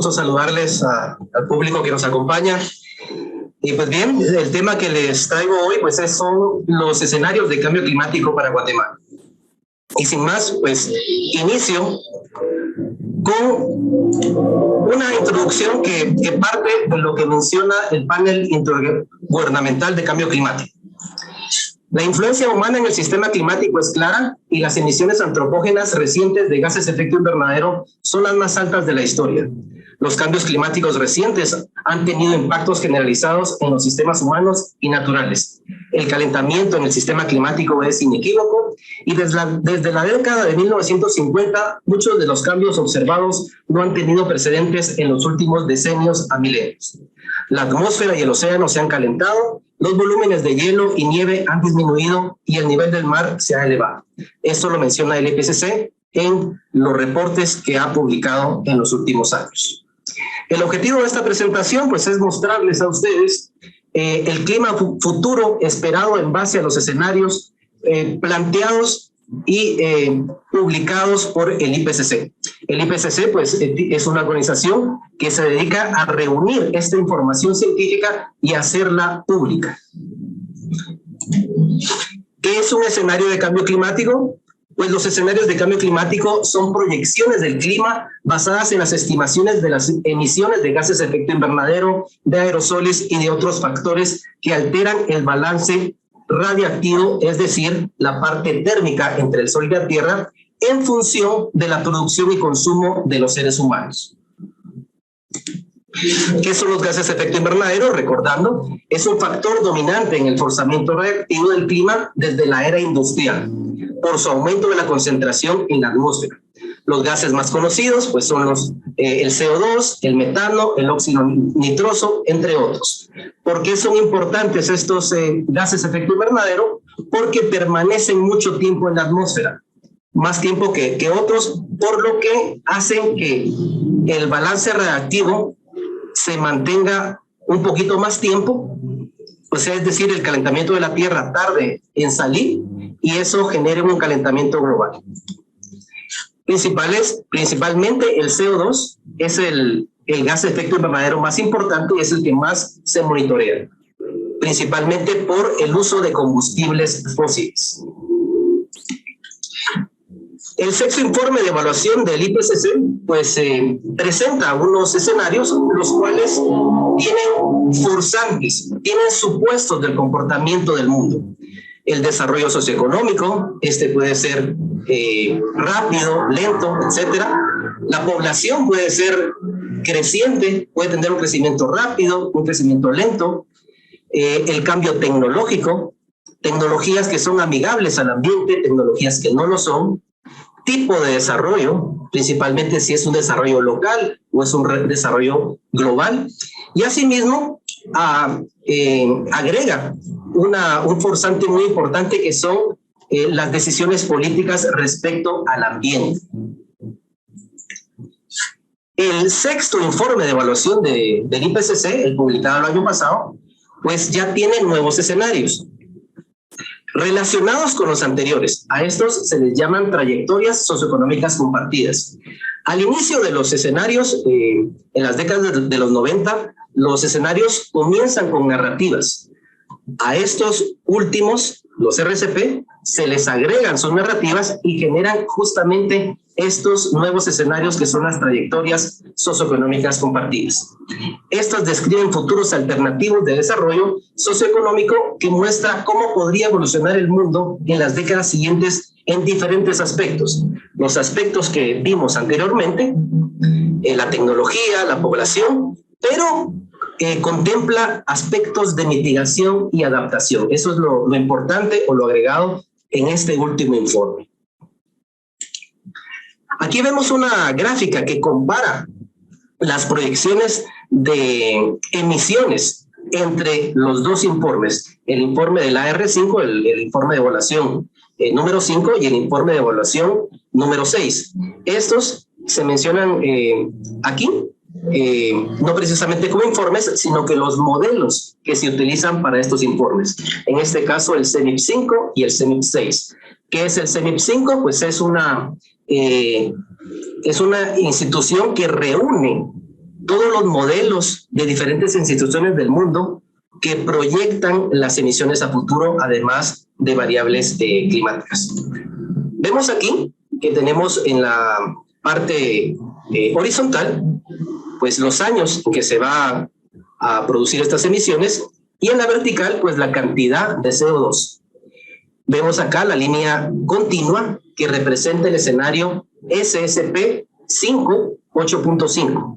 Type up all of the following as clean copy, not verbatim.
gusto saludarles al público que nos acompaña. Y pues bien, el tema que les traigo hoy pues son los escenarios de cambio climático para Guatemala. Y sin más, pues inicio con una introducción que parte de lo que menciona el panel intergubernamental de cambio climático. La influencia humana en el sistema climático es clara y las emisiones antropógenas recientes de gases de efecto invernadero son las más altas de la historia. Los cambios climáticos recientes han tenido impactos generalizados en los sistemas humanos y naturales. El calentamiento en el sistema climático es inequívoco y desde la década de 1950 muchos de los cambios observados no han tenido precedentes en los últimos decenios a milenios. La atmósfera y el océano se han calentado, los volúmenes de hielo y nieve han disminuido y el nivel del mar se ha elevado. Esto lo menciona el IPCC en los reportes que ha publicado en los últimos años. El objetivo de esta presentación pues, es mostrarles a ustedes el clima futuro esperado en base a los escenarios planteados y publicados por el IPCC. El IPCC pues, es una organización que se dedica a reunir esta información científica y hacerla pública. ¿Qué es un escenario de cambio climático? Pues los escenarios de cambio climático son proyecciones del clima basadas en las estimaciones de las emisiones de gases de efecto invernadero, de aerosoles y de otros factores que alteran el balance radiactivo, es decir, la parte térmica entre el Sol y la Tierra, en función de la producción y consumo de los seres humanos. ¿Qué son los gases de efecto invernadero? Recordando, es un factor dominante en el forzamiento radiactivo del clima desde la era industrial, por su aumento de la concentración en la atmósfera. Los gases más conocidos pues son el CO2, el metano, el óxido nitroso, entre otros. ¿Por qué son importantes estos gases de efecto invernadero? Porque permanecen mucho tiempo en la atmósfera, más tiempo que otros, por lo que hacen que el balance radiactivo se mantenga un poquito más tiempo, o sea, es decir, el calentamiento de la Tierra tarde en salir y eso genera un calentamiento global. Principalmente el CO2 es el gas de efecto invernadero más importante y es el que más se monitorea, principalmente por el uso de combustibles fósiles. El sexto informe de evaluación del IPCC pues, presenta unos escenarios los cuales tienen forzantes, tienen supuestos del comportamiento del mundo. El desarrollo socioeconómico, puede ser rápido, lento, etc. La población puede ser creciente, puede tener un crecimiento rápido, un crecimiento lento. El cambio tecnológico, tecnologías que son amigables al ambiente, tecnologías que no lo son. Tipo de desarrollo, principalmente si es un desarrollo local o es un desarrollo global. Y asimismo agrega un forzante muy importante que son las decisiones políticas respecto al ambiente. El sexto informe de evaluación del IPCC, el publicado el año pasado, pues ya tiene nuevos escenarios relacionados con los anteriores. A estos se les llaman trayectorias socioeconómicas compartidas. Al inicio de los escenarios, en las décadas de los 90, los escenarios comienzan con narrativas. A estos últimos, los RCP, se les agregan sus narrativas y generan justamente estos nuevos escenarios que son las trayectorias socioeconómicas compartidas. Estas describen futuros alternativos de desarrollo socioeconómico que muestra cómo podría evolucionar el mundo en las décadas siguientes en diferentes aspectos. Los aspectos que vimos anteriormente, la tecnología, la población, pero contempla aspectos de mitigación y adaptación. Eso es lo importante o lo agregado en este último informe. Aquí vemos una gráfica que compara las proyecciones de emisiones entre los dos informes, el informe del AR5, el informe de evaluación número 5 y el informe de evaluación número 6. Estos se mencionan aquí, no precisamente como informes, sino que los modelos que se utilizan para estos informes. En este caso, el CEMIP 5 y el CEMIP 6. ¿Qué es el CEMIP 5? Pues es una institución que reúne todos los modelos de diferentes instituciones del mundo que proyectan las emisiones a futuro, además de variables climáticas. Vemos aquí que tenemos en la parte horizontal, pues los años en que se va a producir estas emisiones, y en la vertical, pues la cantidad de CO2. Vemos acá la línea continua que representa el escenario SSP 5 8.5.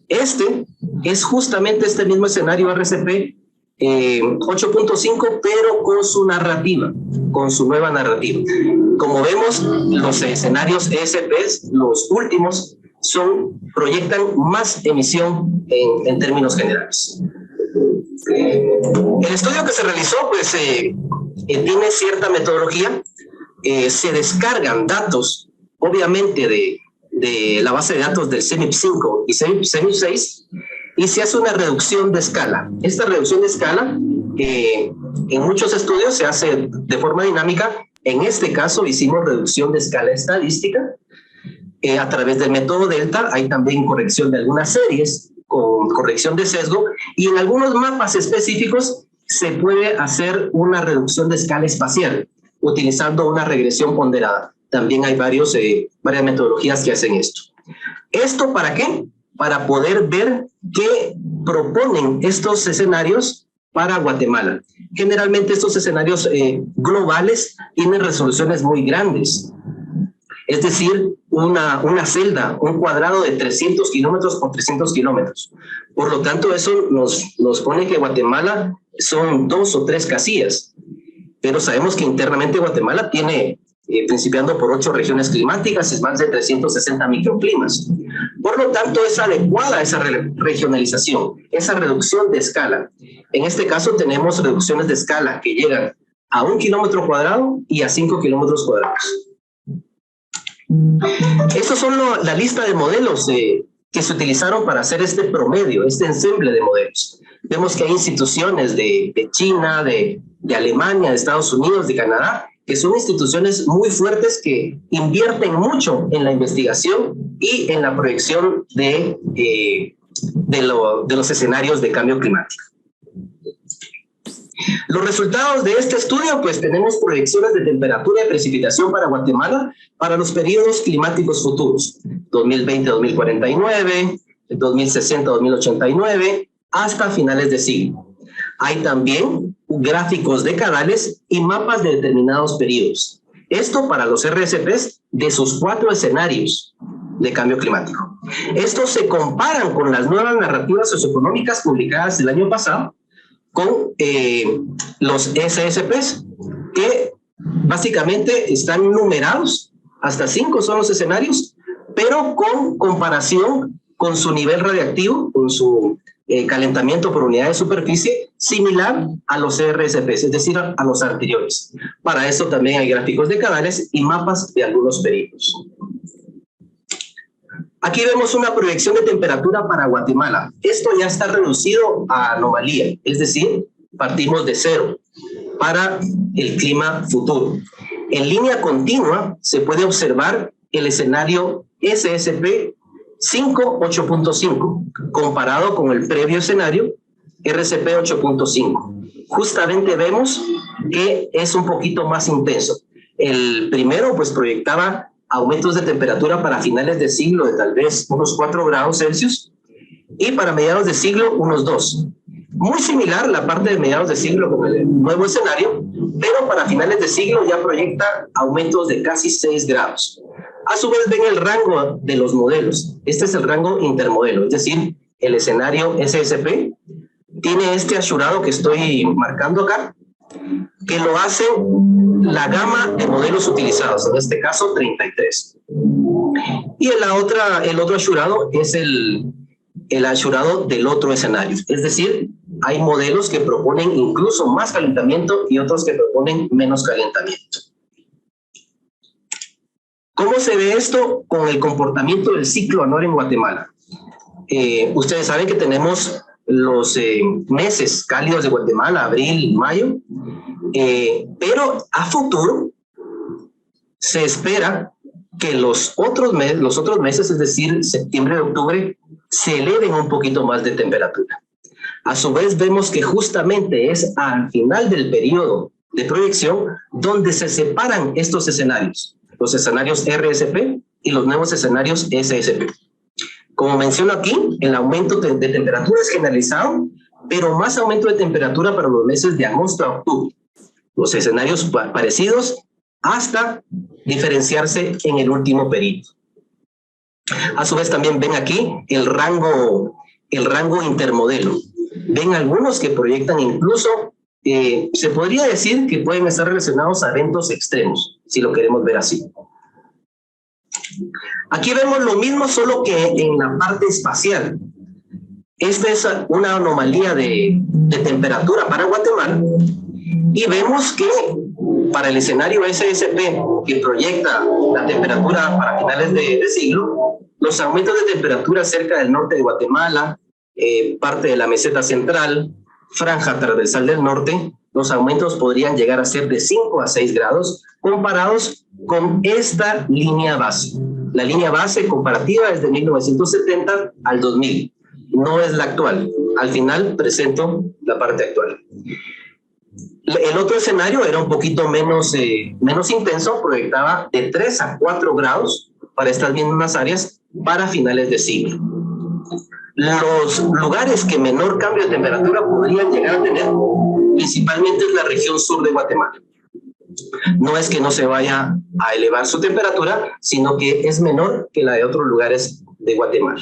Este es justamente este mismo escenario RCP 8.5, pero con su narrativa, con su nueva narrativa. Como vemos, los escenarios ESPs, los últimos, proyectan más emisión en términos generales. El estudio que se realizó, pues, tiene cierta metodología. Se descargan datos, obviamente, de la base de datos del CEMIP 5 y CEMIP 6, y se hace una reducción de escala. Esta reducción de escala, en muchos estudios se hace de forma dinámica. En este caso hicimos reducción de escala estadística a través del método Delta. Hay también corrección de algunas series con corrección de sesgo, y en algunos mapas específicos se puede hacer una reducción de escala espacial utilizando una regresión ponderada. También hay varias metodologías que hacen esto. ¿Esto para qué? Para poder ver qué proponen estos escenarios para Guatemala. Generalmente estos escenarios globales tienen resoluciones muy grandes. Es decir, una celda, un cuadrado de 300 kilómetros por 300 kilómetros. Por lo tanto, eso nos pone que Guatemala son 2 o 3 casillas. Pero sabemos que internamente Guatemala tiene, principiando por 8 regiones climáticas, es más de 360 microclimas. Por lo tanto, es adecuada esa regionalización, esa reducción de escala. En este caso, tenemos reducciones de escala que llegan a 1 kilómetro cuadrado y a 5 kilómetros cuadrados. Estos son la lista de modelos que se utilizaron para hacer este promedio, este ensemble de modelos. Vemos que hay instituciones de China, de Alemania, de Estados Unidos, de Canadá, que son instituciones muy fuertes que invierten mucho en la investigación y en la proyección de los escenarios de cambio climático. Los resultados de este estudio, pues tenemos proyecciones de temperatura y precipitación para Guatemala para los periodos climáticos futuros, 2020-2049, 2060-2089, hasta finales de siglo. Hay también gráficos decadales y mapas de determinados periodos. Esto para los RSPs de sus 4 escenarios de cambio climático. Estos se comparan con las nuevas narrativas socioeconómicas publicadas el año pasado, con los SSPs, que básicamente están numerados, hasta 5 son los escenarios, pero con comparación con su nivel radiactivo, con su calentamiento por unidad de superficie, similar a los RSPs, es decir, a los anteriores. Para eso también hay gráficos decadales y mapas de algunos periodos. Aquí vemos una proyección de temperatura para Guatemala. Esto ya está reducido a anomalía, es decir, partimos de 0 para el clima futuro. En línea continua se puede observar el escenario SSP 5 8.5 comparado con el previo escenario RCP 8.5. Justamente vemos que es un poquito más intenso. El primero pues proyectaba aumentos de temperatura para finales de siglo de tal vez unos 4 grados Celsius y para mediados de siglo unos 2. Muy similar la parte de mediados de siglo con el nuevo escenario, pero para finales de siglo ya proyecta aumentos de casi 6 grados. A su vez ven el rango de los modelos. Este es el rango intermodelo, es decir, el escenario SSP tiene este asurado que estoy marcando acá, que lo hace la gama de modelos utilizados, en este caso 33. Y el otro asurado es el asurado del otro escenario. Es decir, hay modelos que proponen incluso más calentamiento y otros que proponen menos calentamiento. ¿Cómo se ve esto con el comportamiento del ciclo anual en Guatemala? Ustedes saben que tenemos los meses cálidos de Guatemala, abril y mayo, pero a futuro se espera que los otros meses, es decir, septiembre y octubre, se eleven un poquito más de temperatura. A su vez, vemos que justamente es al final del periodo de proyección donde se separan estos escenarios, los escenarios RSP y los nuevos escenarios SSP. Como menciono aquí, el aumento de temperatura es generalizado, pero más aumento de temperatura para los meses de agosto a octubre. Los escenarios parecidos hasta diferenciarse en el último periodo. A su vez también ven aquí el rango intermodelo. Ven algunos que proyectan incluso, se podría decir que pueden estar relacionados a eventos extremos, si lo queremos ver así. Aquí vemos lo mismo, solo que en la parte espacial. Esta es una anomalía de temperatura para Guatemala y vemos que para el escenario SSP, que proyecta la temperatura para finales de siglo, los aumentos de temperatura cerca del norte de Guatemala, parte de la meseta central, franja transversal del norte, los aumentos podrían llegar a ser de 5 a 6 grados comparados con esta línea base. La línea base comparativa es de 1970 al 2000. No es la actual. Al final presento la parte actual. El otro escenario era un poquito menos intenso, proyectaba de 3 a 4 grados para estas mismas áreas para finales de siglo. Los lugares que menor cambio de temperatura podrían llegar a tener principalmente es la región sur de Guatemala. No es que no se vaya a elevar su temperatura, sino que es menor que la de otros lugares de Guatemala.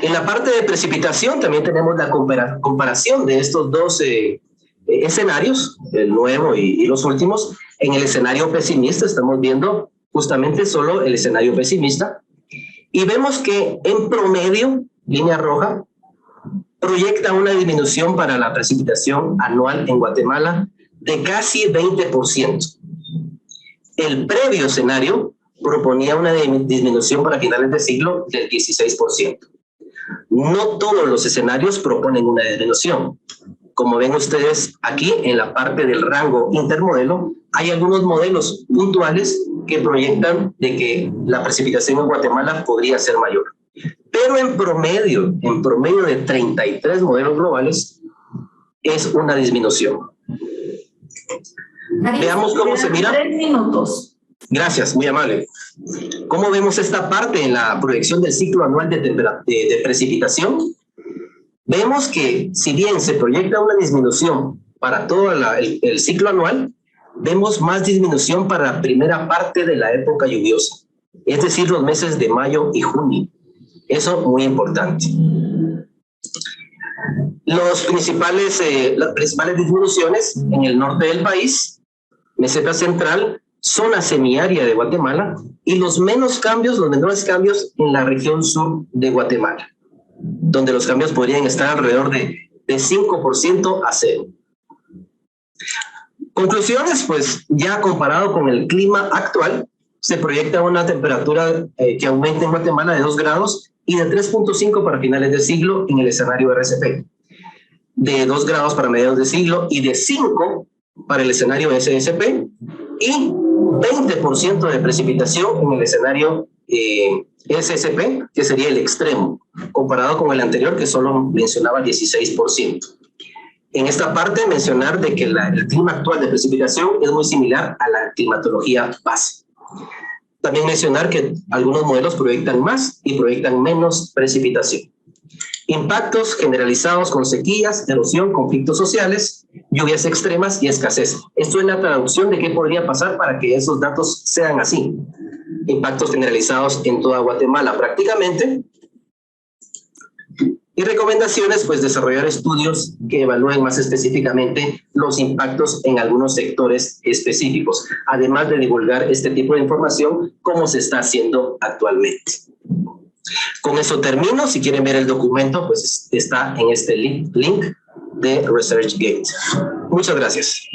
En la parte de precipitación también tenemos la comparación de estos dos escenarios, el nuevo y los últimos. En el escenario pesimista estamos viendo justamente solo el escenario pesimista y vemos que en promedio, línea roja, proyecta una disminución para la precipitación anual en Guatemala de casi 20%. El previo escenario proponía una disminución para finales de siglo del 16%. No todos los escenarios proponen una disminución. Como ven ustedes aquí en la parte del rango intermodelo, hay algunos modelos puntuales que proyectan de que la precipitación en Guatemala podría ser mayor. Pero en promedio de 33 modelos globales, es una disminución. Veamos cómo se mira. 3 minutos. Gracias, muy amable. ¿Cómo vemos esta parte en la proyección del ciclo anual de precipitación? Vemos que si bien se proyecta una disminución para todo el ciclo anual, vemos más disminución para la primera parte de la época lluviosa, es decir, los meses de mayo y junio. Eso muy importante. Las principales disminuciones en el norte del país, meseta central, zona semiárida de Guatemala y los menores cambios en la región sur de Guatemala, donde los cambios podrían estar alrededor de 5% a 0. Conclusiones, pues ya comparado con el clima actual, se proyecta una temperatura que aumenta en Guatemala de 2 grados y de 3.5 para finales de siglo en el escenario RSP, de 2 grados para mediados de siglo y de 5 para el escenario SSP y 20% de precipitación en el escenario SSP, que sería el extremo, comparado con el anterior que solo mencionaba 16%. En esta parte mencionar de que el clima actual de precipitación es muy similar a la climatología base. También mencionar que algunos modelos proyectan más y proyectan menos precipitación. Impactos generalizados con sequías, erosión, conflictos sociales, lluvias extremas y escasez. Esto es la traducción de qué podría pasar para que esos datos sean así. Impactos generalizados en toda Guatemala prácticamente. Y recomendaciones, pues desarrollar estudios que evalúen más específicamente los impactos en algunos sectores específicos, además de divulgar este tipo de información como se está haciendo actualmente. Con eso termino. Si quieren ver el documento, pues está en este link de ResearchGate. Muchas gracias.